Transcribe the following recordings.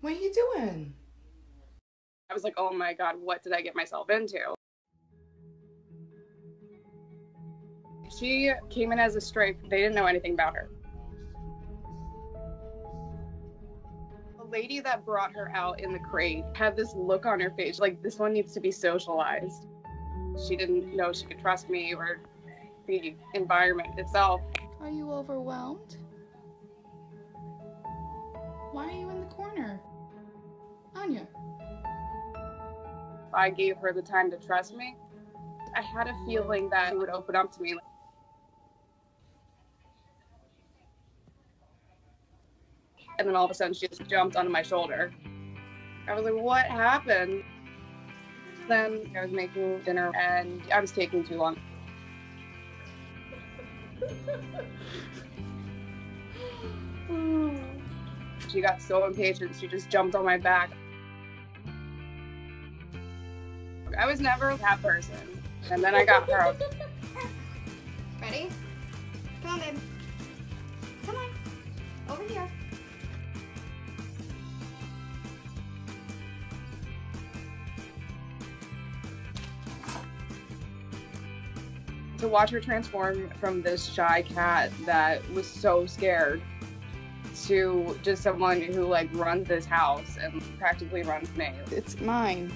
What are you doing? I was like, oh my God, what did I get myself into? She came in as a stray. They didn't know anything about her. The lady that brought her out in the crate had this look on her face, like, this one needs to be socialized. She didn't know she could trust me or the environment itself. Are you overwhelmed? Why are you in the corner? Anya. I gave her the time to trust me. I had a feeling that she would open up to me. And then all of a sudden she just jumped onto my shoulder. I was like, what happened? Then I was making dinner and I was taking too long. She got so impatient, she just jumped on my back. I was never that person. And then I got her. Ready? Come on, babe. Come on. Over here. To watch her transform from this shy cat that was so scared to just someone who like runs this house and practically runs me. It's mine.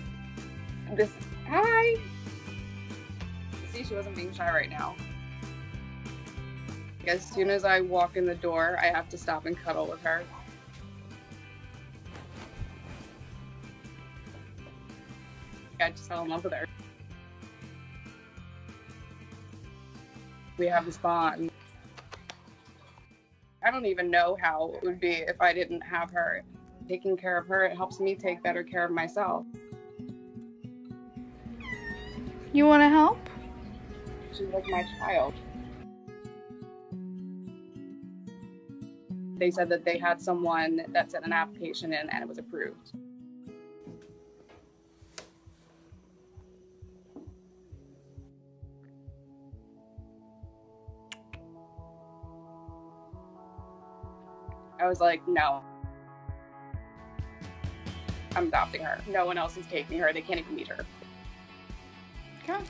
Hi. See, she wasn't being shy right now. As soon as I walk in the door, I have to stop and cuddle with her. I just fell in love with her. We have this bond. I don't even know how it would be if I didn't have her. Taking care of her, it helps me take better care of myself. You want to help? She's like my child. They said that they had someone that sent an application in and it was approved. I was like, no. I'm adopting her. No one else is taking her. They can't even meet her. Come on.